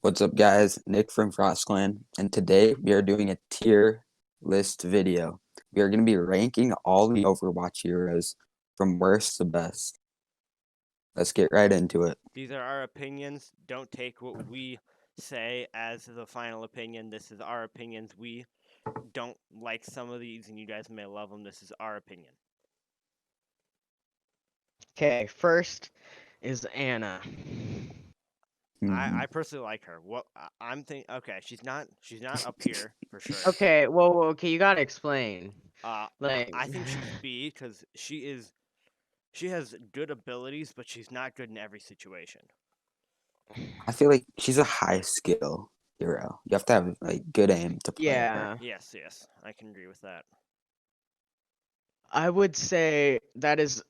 What's up, guys? Nick from FrostClan, and today we are doing a tier list video. We are going to be ranking all the Overwatch heroes from worst to best. Let's get right into it. These are our opinions. Don't take what we say as the final opinion. This is our opinions. We don't like some of these, and you guys may love them. This is our opinion. Okay, first is Anna. I personally like her. What I'm thinking. Okay, she's not up here for sure. Okay, okay, you gotta explain. Like, I think she's B because she has good abilities, but she's not good in every situation. I feel like she's a high skill hero. You have to have like good aim to play her. yeah, Yes, I can agree with that. I would say that is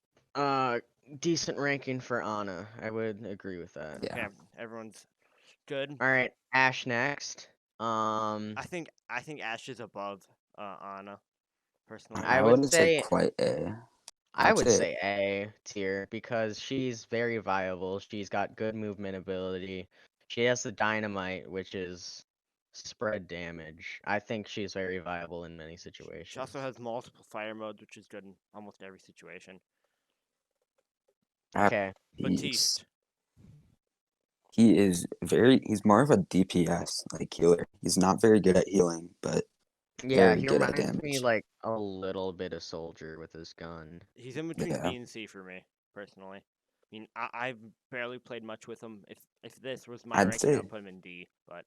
decent ranking for Anna. I would agree with that. Yeah. Okay, everyone's good. All right, Ash next. I think Ash is above Anna. Personally, I I would wouldn't say say quite A. I I'd would say say A tier because she's very viable. She's got good movement ability. She has the dynamite, which is spread damage. I think she's very viable in many situations. she also has multiple fire modes, which is good in almost every situation. Okay. Batiste. he's more of a DPS like healer. He's not very good at healing, but Yeah, very he good at reminds me damage. like a little bit of Soldier with his gun. He's in between Yeah. B and C for me, personally. I mean, I've barely played much with him. If this was my I'd ranking, say I'd put him in D. But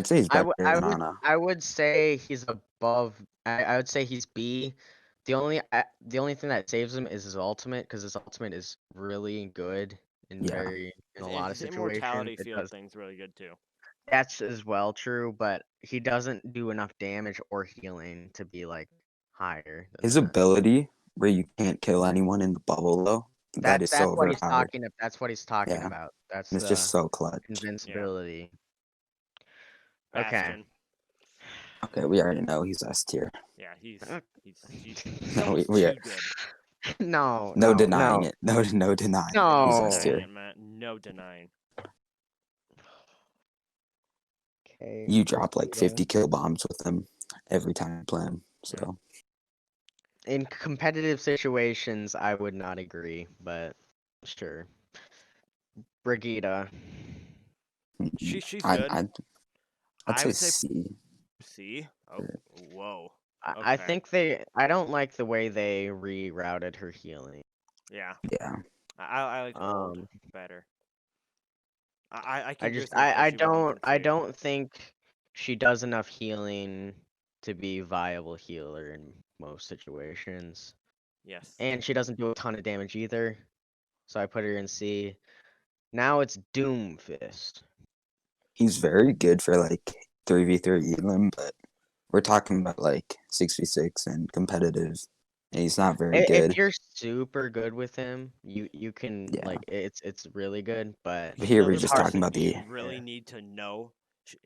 he's I better would I than would Ana. I would say he's above. I would say he's B. The only thing that saves him is his ultimate because his ultimate is really good in Yeah. a lot of his situations. immortality It field does. thing's really good too. That's as well true, but he doesn't do enough damage or healing to be like higher than His that. ability where you can't kill anyone in the bubble though, that is so That's what he's overpowered. talking. That's what he's talking Yeah. about. That's And it's just the so clutch. Yeah, invincibility. Okay. Bastion. Okay, we already know he's S tier. Yeah, he's No, almost we are too good. No, no no, denying no, it. No denying it. No He's no. S denying tier. it, Matt. No denying. Okay, You drop like Brigida. 50 kill bombs with him every time you play him. So In competitive situations, I would not agree, but sure. Brigida. She's I good. I'd I say would say C. C. Oh, whoa. I Okay. think I don't like the way they rerouted her healing. Yeah. Yeah. I like old Um, better. I can I agree just with Nick though. I She belongs don't in I C. don't think she does enough healing to be viable healer in most situations. Yes. And she doesn't do a ton of damage either. So I put her in C. Now it's Doomfist. He's very good for like 3v3 elim, but we're talking about like 6v6 and competitive, and he's not very If good. you're super good with him, you can Yeah. like it's really good, but But He's here we're another just hard. talking person about you the really Yeah. need to know.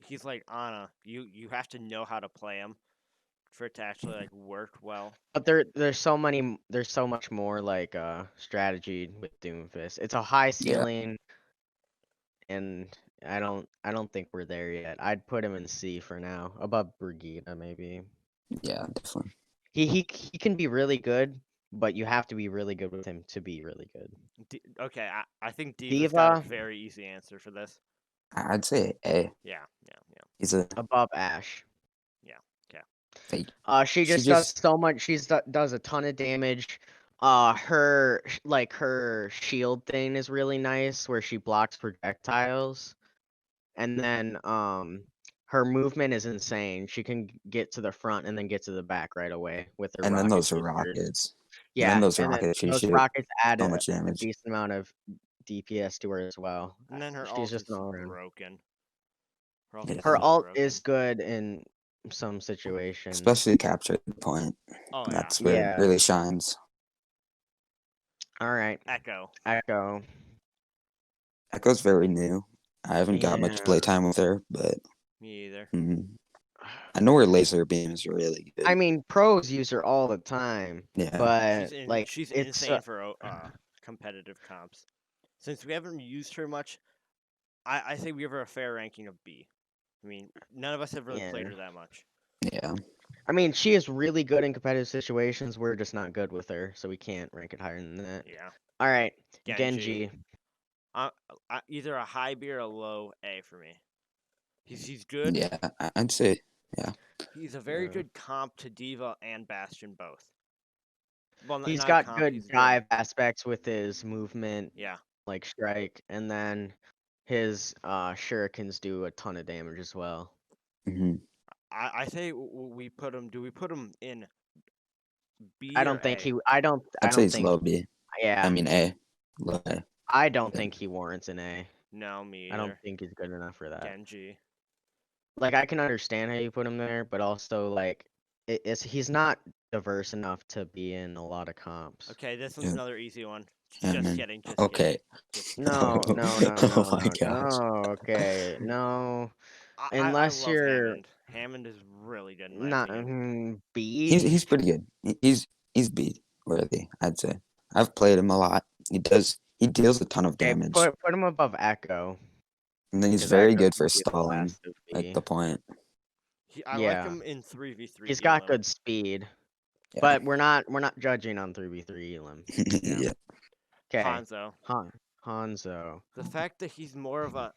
He's like Anna. You have to know how to play him for it to actually like work well. But there's so much more like strategy with Doomfist. It's a high yeah. ceiling and I don't think we're there yet. I'd put him in C for now, above Brigida maybe. Yeah, definitely. He can be really good, but you have to be really good with him to be really good. Okay, I think Diva's got a Diva very easy answer for this. I'd say A. Yeah. He's a above Ash. Okay. fake. She She just does just so much. Does a ton of damage. Her shield thing is really nice, where she blocks projectiles, and then her movement is insane. She can get to the front and then get to the back right away with her and then rocket those are boosters. rockets. And then Yeah, those and then rockets she those shoot rockets add so much a damage. decent amount of DPS to her as well. And then her She's alt just is an all around. broken. Her alt is Yeah. Her so alt broken. is good in some situations. Especially capture the point. Oh yeah. That's where it Yeah. really shines. All right. Echo. Echo. Echo's very new. I haven't got much Yeah. playtime with her, but Me either. I know her laser beam is really I good. mean, pros use her all the time, Yeah. but like She's it's insane for competitive comps. Since we haven't used her much, I say we give her a fair ranking of B. I mean, none of us have really played Yeah. her that much. Yeah. I mean, she is really good in competitive situations. We're just not good with her, so we can't rank it higher than that. Yeah. All right, Genji. Genji. Either a high B or a low A for me. He's good. Yeah. I'd say, yeah. He's a very good comp to Diva and Bastion both. Well, He's not a got comp. good He's good. dive aspects with his movement, Yeah. like strike, and then his shurikens do a ton of damage as well. Hmm. I say we put him. Do we put him in B I or don't think A? he. I don't. I I'd say don't it's think. low B. Yeah. I mean A. Low A. I don't Yeah. think he warrants an A. No, me I don't either. think he's good enough for that. Genji. Like, I can understand how you put him there, but also like, he's not diverse enough to be in a lot of comps. Okay, this one's Yeah. another easy one. Yeah, Just man. kidding. Just Okay. kidding. Just kidding. No, no, no, Oh no, my no, gosh. no. Okay, no. I Unless love you're Hammond. Hammond is really good in my not opinion. B. He's pretty good. He's B worthy, I'd say. I've played him a lot. He deals a ton of Okay, damage. put him above Echo, And then he's because very Echo good can for be the stalling last of at B. the point. I like Yeah, him in 3v3 he's got Elim. good speed, Yeah. but we're not judging on 3v3 Elim. Yeah. Yeah. Okay, Hanzo. Hanzo. The fact that he's more of a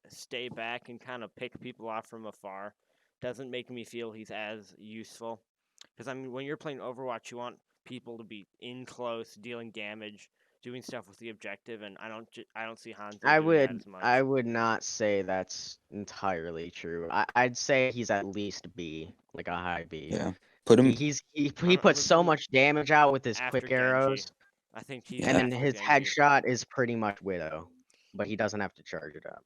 stay back and kind of pick people off from afar doesn't make me feel he's as useful. Because I mean, when you're playing Overwatch, you want people to be in close, dealing damage, doing stuff with the objective, and I don't see Hanzo doing that as much. I would not say that's entirely true. I'd say he's at least B, like a high B. Yeah. Put him He I'm puts gonna so put him much damage out with his after quick Genji. arrows, I think he's and yeah. then after his Genji. headshot is pretty much Widow, but he doesn't have to charge it up.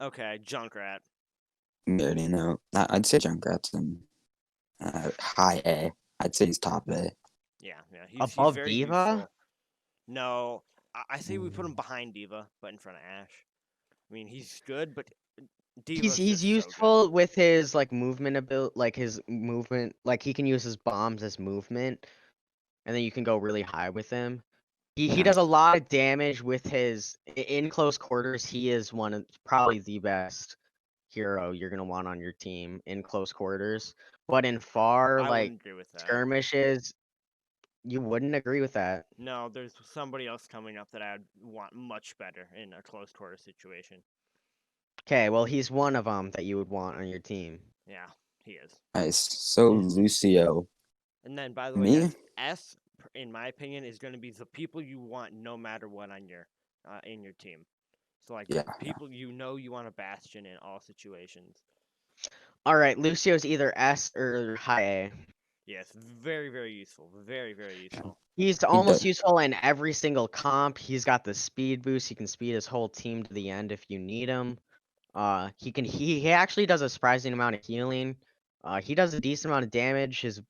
Okay, Junkrat. You already know. I'd say Junkrat's in high A. I'd say he's top A. Yeah, he's Above very Diva? useful. No, I say we put him behind Diva, but in front of Ash. I mean, he's good, but Diva's He's just so good. useful with his like movement ability, like his movement, like he can use his bombs as movement, and then you can go really high with him. He Yeah. does a lot of damage with his in close quarters. He is one of probably the best hero you're gonna want on your team in close quarters. But in far I like wouldn't agree with that. skirmishes, you wouldn't agree with that. No, there's somebody else coming up that I'd want much better in a close quarter situation. Okay, well he's one of them that you would want on your team. Yeah, he is. Nice. So Lucio. And then, by the way, Me? guys, S, in my opinion, is going to be the people you want no matter what on your in your team. So, like, Yeah. people you know you want a Bastion in all situations. All right, Lucio's either S or high A. Yes, very, very useful. Very, very useful. He's almost useful in every single comp. He's got the speed boost. He can speed his whole team to the end if you need him. He actually does a surprising amount of healing. He does a decent amount of damage. His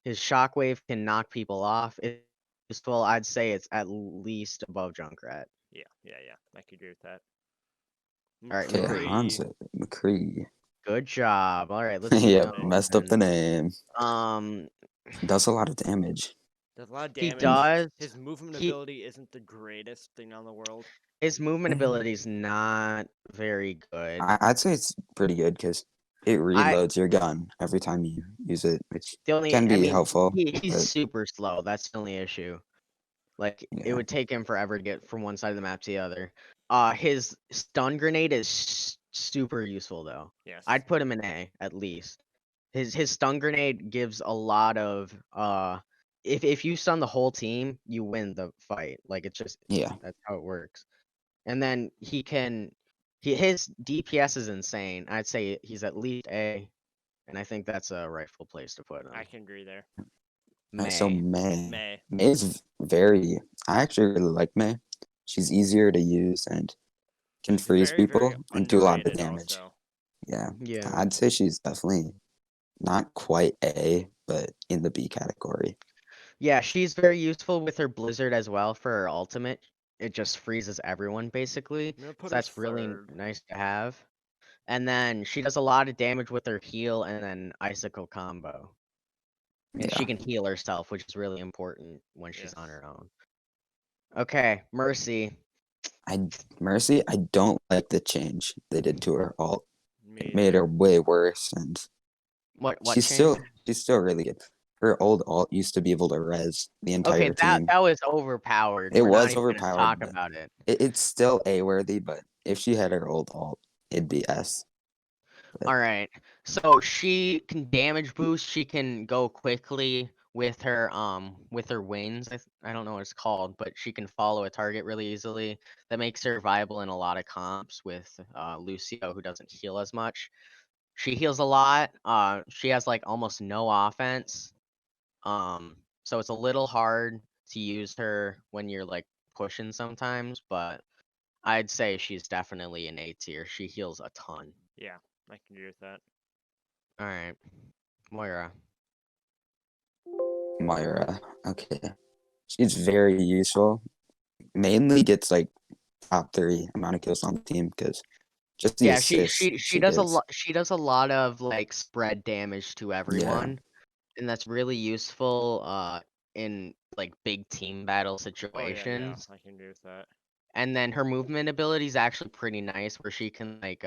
shockwave can knock people off. It's useful. I'd say it's at least above Junkrat. Yeah. I could agree with that. All right, Okay, McCree. Hanzo. McCree. Good job. All right, let's Yep, go. messed up the name. Um, Does a lot of damage. Does a lot of he damage. does. His movement He ability isn't the greatest thing on the world. his movement ability is not very good. I'd say it's pretty good because it reloads your gun every time you use it, which can be helpful. He's But super slow. That's the only issue. Like it yeah, would take him forever to get from one side of the map to the other. His stun grenade is super useful though. Yes. I'd put him in A at least. His stun grenade gives a lot of if you stun the whole team, you win the fight. Like it's just yeah, that's how it works. And then his DPS is insane. I'd say he's at least A, and I think that's a rightful place to put him. I can agree there. So May. May is very. I actually really like May. She's easier to use and can She's freeze very, people very and do a lot of underrated damage. also. Yeah, Yeah. I'd say she's definitely not quite A, but in the B category. Yeah, she's very useful with her blizzard as well for her ultimate. It just freezes everyone basically. I'm gonna put So her that's really third. nice to have. And then she does a lot of damage with her heal and then icicle combo. And Yeah. she can heal herself, which is really important when she's on Yes. her own. Okay, Mercy. Mercy, I don't like the change they did to her ult. Me It made either. her way worse, and What she's change? still really good. Her old ult used to be able to res the Okay, entire that team. that was overpowered. It We're not was even gonna talk overpowered, but about it. it's still A worthy. But if she had her old ult, it'd be S. But All right. So she can damage boost. She can go quickly with her wings. I don't know what it's called, but she can follow a target really easily. That makes her viable in a lot of comps with Lucio, who doesn't heal as much. She heals a lot. She has like almost no offense. So it's a little hard to use her when you're like pushing sometimes, but I'd say she's definitely an A tier. She heals a ton. Yeah, I can agree with that. All right, Moira. Moira, okay, she's very useful. Mainly gets like top 3 amount of kills on the team because just the Yeah, she assists she she she does a gets. lot. She does a lot of like spread damage to Yeah, everyone, and that's really useful in like big team battle Oh yeah, situations. I can agree with that. And then her movement ability is actually pretty nice, where she can like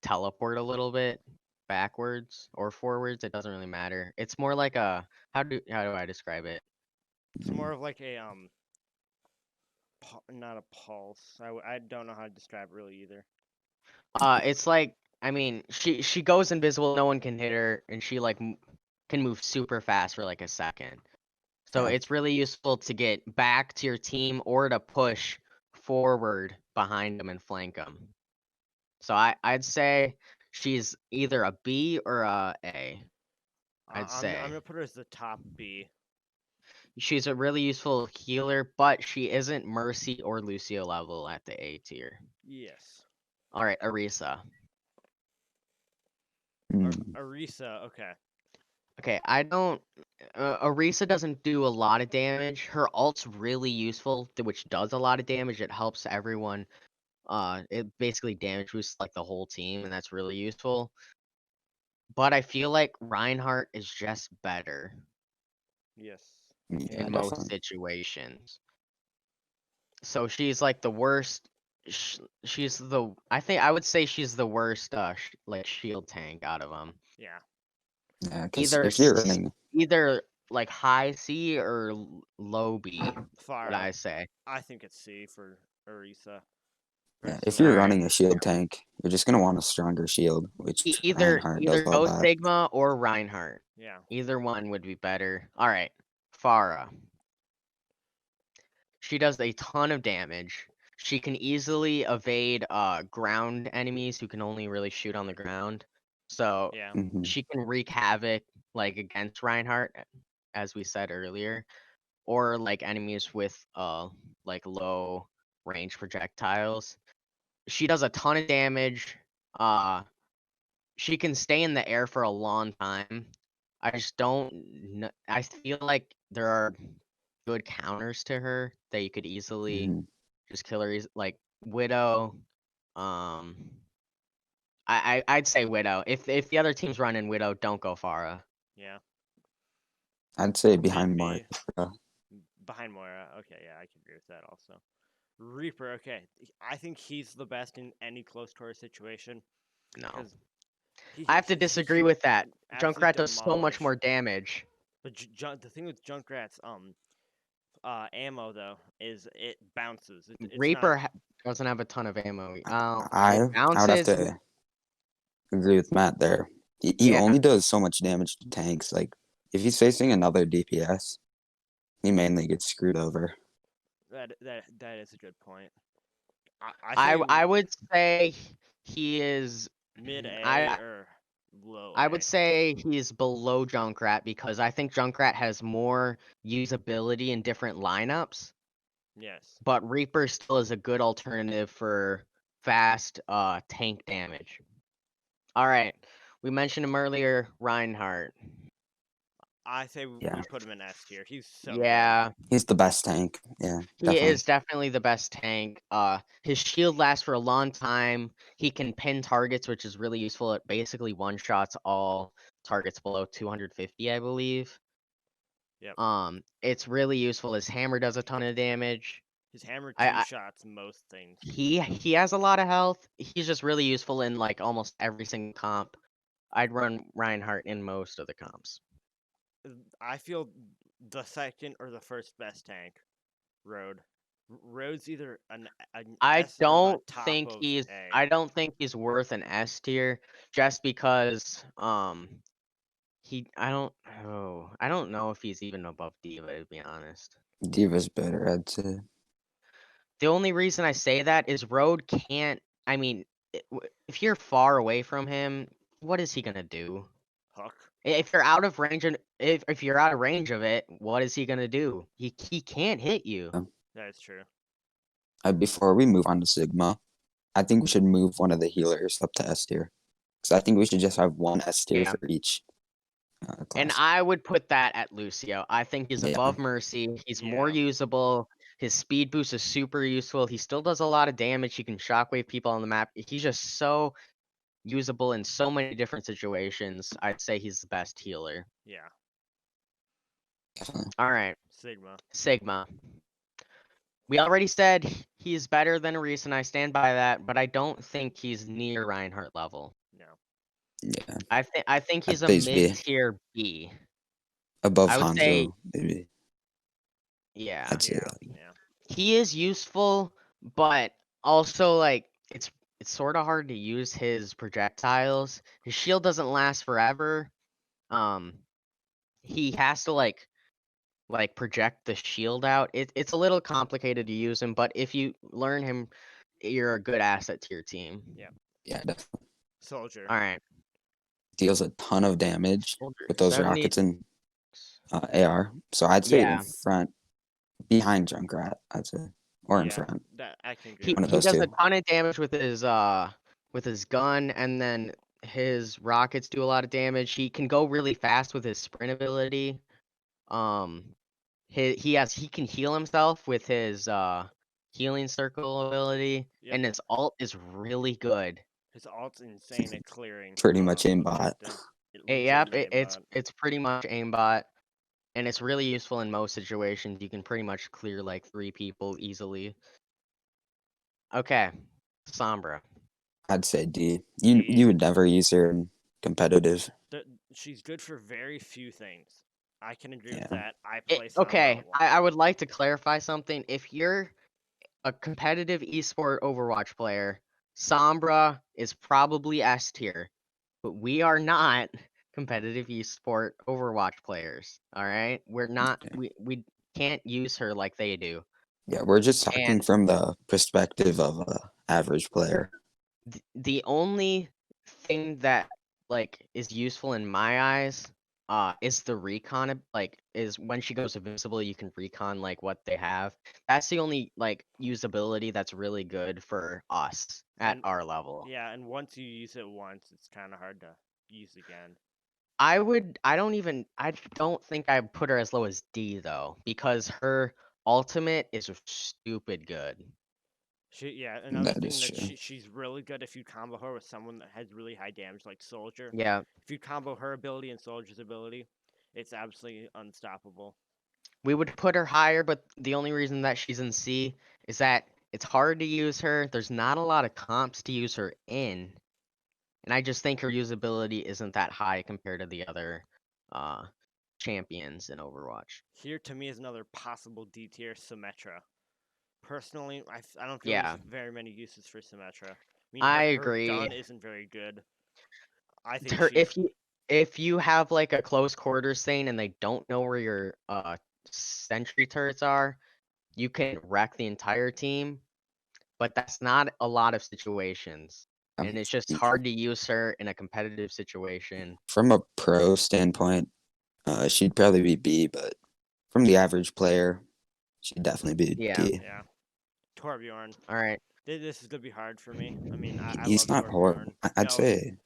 teleport a little bit backwards or forwards. It doesn't really matter. It's more like a how do I describe it? It's more of like a not a pulse. I don't know how to describe it really either. It's like I mean she goes invisible, no one can hit her, and she like can move super fast for like a second. So yeah. it's really useful to get back to your team or to push forward behind them and flank them. So I'd say she's either a B or a A. I'd I'm say gonna put her as the top B. she's a really useful healer, but she isn't Mercy or Lucio level at the A tier. Yes. All right, Arisa. Mm. Arisa. Okay. Okay, I don't. Arisa doesn't do a lot of damage. Her ult's really useful, which does a lot of damage. It helps everyone. It basically damage boosts like the whole team, and that's really useful. But I feel like Reinhardt is just better Yes. Yeah, in most definitely. situations. So she's like the worst. She's the. I think I would say she's the worst. Like shield tank out of them. Yeah. Yeah, because Either if you're running, either like high C or low B. Would Farah. I say? I think it's C for Arisa. yeah, if All you're Personally. right. running a shield tank, you're just gonna want a stronger shield, which Reinhardt does Either all Ghost that. Sigma or Reinhardt. Yeah. Either one would be better. All right. Farah. She does a ton of damage. She can easily evade ground enemies who can only really shoot on the ground. So Yeah. Hmm. she can wreak havoc like against Reinhardt, as we said earlier, or like enemies with like low range projectiles. She does a ton of damage. Uh she can stay in the air for a long time. I just don't I feel like there are good counters to her that you could easily Hmm. just kill her like Widow. Um, I'd say Widow. If the other team's running Widow, don't go Pharah. Yeah. I'd say B behind B Moira. behind Moira. Okay. Yeah, I can agree with that also. Reaper. Okay. I think he's the best in any close quarter situation No, because he I have to he disagree can with that. absolutely Junkrat does so much demolish. more damage. But the thing with Junkrat's ammo though is it bounces. It's not. Reaper doesn't have a ton of ammo. I It I would have bounces. to agree with Matt there. He Yeah, only does so much damage to tanks. Like if he's facing another DPS, he mainly gets screwed over. That is a good point. I say I would say he is. mid A I or low I would A. say he's below Junkrat because I think Junkrat has more usability in different lineups, Yes. but Reaper still is a good alternative for fast tank damage. All right. We mentioned him earlier, Reinhardt. I say Yeah, we put him in S tier. He's so good. Yeah, he's the best tank. Yeah, he definitely. is definitely the best tank. His shield lasts for a long time. He can pin targets, which is really useful. It basically one shots all targets below 250, I believe. Yep. It's really useful. His hammer does a ton of damage. His hammer I two-shots most things. he has a lot of health. He's just really useful in like almost every single comp. I'd run Reinhardt in most of the comps. I feel the second or the first best tank, Road. Road's either an S or the top of A. I don't think he's worth an S tier just because I don't know if he's even above Diva, to be honest. Diva's better, I'd say. The only reason I say that is Road can't. I mean, if you're far away from him, what is he gonna do? Hook. If you're out of range, and if you're out of range of it, what is he gonna do? He can't hit you. That's true. Before we move on to Sigma, I think we should move one of the healers up to S tier. Because I think we should just have one S tier Yeah. for each class. And I would put that at Lucio. I think he's Yeah. above Mercy. He's more Yeah. usable. His speed boost is super useful. He still does a lot of damage. He can shockwave people on the map. He's just so usable in so many different situations. I'd say he's the best healer. Yeah. Definitely. All right, Sigma. We already said he's better than Reese, and I stand by that. But I don't think he's near Reinhardt level. No. Yeah. I think he's a I'd say B. mid-tier B. Above I would say, Hanzo, maybe. yeah. I'd say that. Yeah. He is useful, but also like it's sort of hard to use his projectiles. His shield doesn't last forever. He has to like project the shield out. It's a little complicated to use him, but if you learn him, you're a good asset to your team. Yeah, definitely. Soldier. All right. Deals a ton of damage Soldier, with those 70. rockets and AR. So I'd say Yeah. in front, behind Junkrat, I'd say, or in Yeah, front. That I can agree He One with of he those does two. a ton of damage with his gun, and then his rockets do a lot of damage. He can go really fast with his sprint ability. He can heal himself with his healing circle ability, Yep. and his ult is really good. His alt's insane at clearing. Pretty much aimbot. objectives. It Yep, legitimately aimbot. it's pretty much aimbot, and it's really useful in most situations. You can pretty much clear like 3 people easily. Okay, Sombra. I'd say D. D. You would never use her in competitive. She's good for very few things. I can agree with Yeah. that. I play Sombra Okay, a lot. I would like to clarify something. If you're a competitive esport Overwatch player, Sombra is probably S tier, but we are not competitive esport Overwatch players. All right, we're not. Okay. We can't use her like they do. Yeah, we're just talking And from the perspective of a average player. the only thing that like is useful in my eyes is the recon, is when she goes invisible you can recon like what they have. That's the only like usability that's really good for us at our level. Yeah, and once you use it once, it's kind of hard to use again. I don't think I'd put her as low as D though, because her ultimate is stupid good. Another That thing is that true. she's really good if you combo her with someone that has really high damage like Soldier. Yeah, If you combo her ability and Soldier's ability, it's absolutely unstoppable. we would put her higher, but the only reason that she's in C is that it's hard to use her. There's not a lot of comps to use her in. And I just think her usability isn't that high compared to the other champions in Overwatch. Here, to me, is another possible D tier, Symmetra. Personally, I don't feel Yeah. there's very many uses for Symmetra. I mean, I her agree. gun isn't very good. I think Her, she's if you have like a close quarters thing and they don't know where your sentry turrets are, you can wreck the entire team. But that's not a lot of situations. And it's just hard to use her in a competitive situation. From a pro standpoint, she'd probably be B, but from the average player, she'd definitely be D. Yeah. Torbjorn. All right. This is gonna be hard for me. I mean, I He's love not horrible. Torbjorn. I'd No, say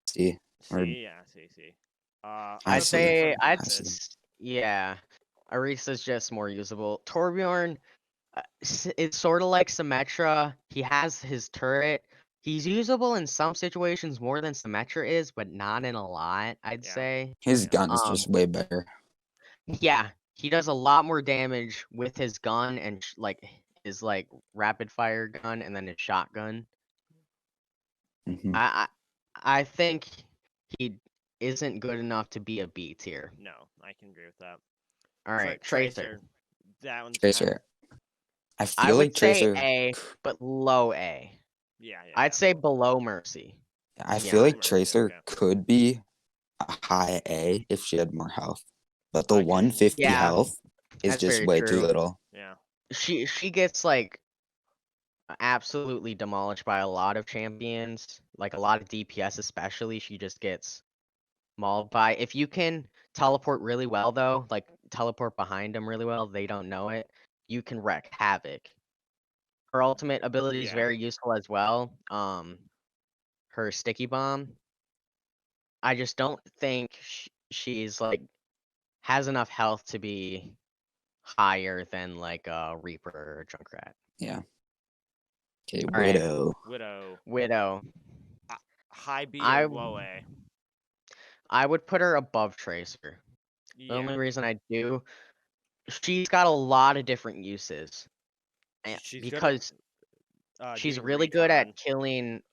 C. Or C. Yeah, C. I I'd see. say see. yeah. Arisa's just more usable. Torbjorn, it's sort of like Symmetra. He has his turret. He's usable in some situations more than Symmetra is, but not in a lot, I'd say. His gun is just way better. Yeah, he does a lot more damage with his gun and his rapid fire gun and then his shotgun. Hmm. I think he isn't good enough to be a B tier. No, I can agree with that. All right, Tracer. That one's kind of, Tracer. I I feel like would say Tracer. A, but low A. yeah. I'd say below Mercy. I to be feel like honest. Tracer Okay. could be a high A if she had more health, but the I can- 150 Yeah, health is that's just very way too true. little. Yeah. She gets like absolutely demolished by a lot of champions, like a lot of DPS especially. She just gets mauled by. If you can teleport really well though, like teleport behind them really well, they don't know it. You can wreak havoc. Her ultimate ability is Yeah. very useful as well. Her sticky bomb. I just don't think she's like has enough health to be higher than like a Reaper or a Junkrat. Yeah. Okay, All right, Widow. Widow. High B I or low A? I would put her above Tracer. The Yeah. only reason I do, she's got a lot of different uses. She's good at Because she's getting really good at recon. killing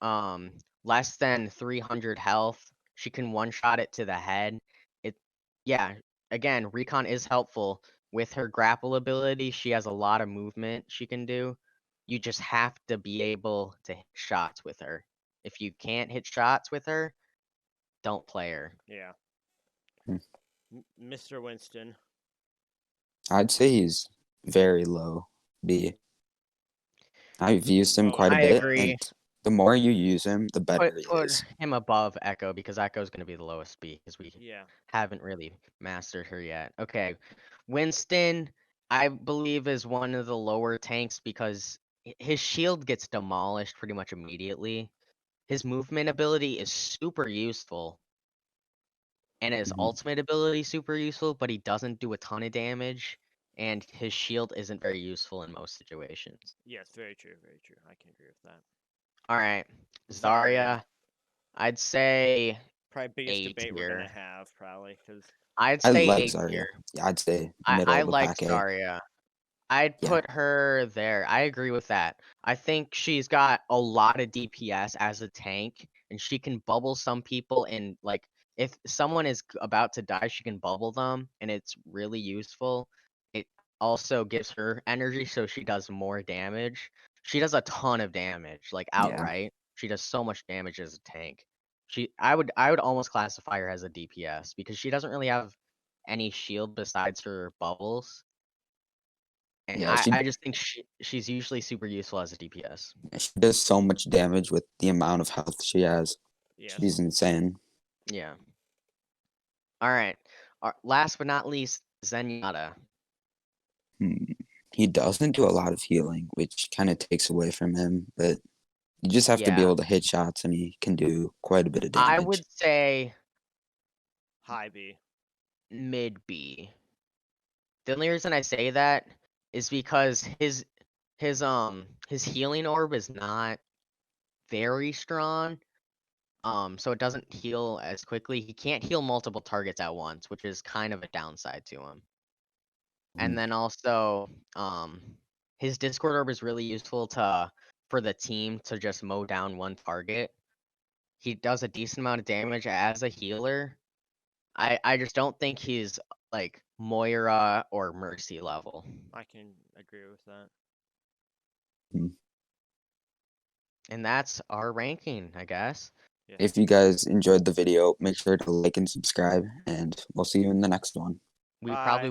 less than 300 health. She can one shot it to the head. It yeah, again, recon is helpful. With her grapple ability, she has a lot of movement she can do. You just have to be able to hit shots with her. If you can't hit shots with her, don't play her. Yeah. Hmm. Mr. Winston. I'd say he's very low B. I've used him Low quite as a I bit, well. agree. and the more you use him, the better he Put is. him above Echo because Echo's gonna be the lowest B because we Yeah. haven't really mastered her yet. Okay, Winston, I believe is one of the lower tanks because his shield gets demolished pretty much immediately. His movement ability is super useful, and his Mhm. ultimate ability super useful, but he doesn't do a ton of damage, and his shield isn't very useful in most situations. Yes, very true, very true. I can agree with that. All right, Zarya. Zarya, I'd say Probably biggest A debate we're tier. gonna have, probably, because I'd I say like A Zarya. tier. Yeah, I'd say middle I of the like pack A. Zarya. I'd Yeah, put her there. I agree with that. I think she's got a lot of DPS as a tank, and she can bubble some people. And like, if someone is about to die, she can bubble them, and it's really useful. It also gives her energy, so she does more damage. She does a ton of damage, like yeah, outright. She does so much damage as a tank. I would almost classify her as a DPS because she doesn't really have any shield besides her bubbles. And yeah. She I just think she's usually super useful as a DPS. she does so much damage with the amount of health she has. yes. She's insane. Yeah. All right. Last but not least, Zenyatta. Hmm. He doesn't do a lot of healing, which kind of takes away from him, but you just have to be Yeah. able to hit shots, and he can do quite a bit of I damage. would say High B. mid B. The only reason I say that is because his healing orb is not very strong. So it doesn't heal as quickly. He can't heal multiple targets at once, which is kind of a downside to him. And then also, his Discord orb is really useful for the team to just mow down one target. He does a decent amount of damage as a healer. I just don't think he's like Moira or Mercy level. I can agree with that. And that's our ranking, I guess. Yes. If you guys enjoyed the video, make sure to like and subscribe, and we'll see you in the next one. We Bye. probably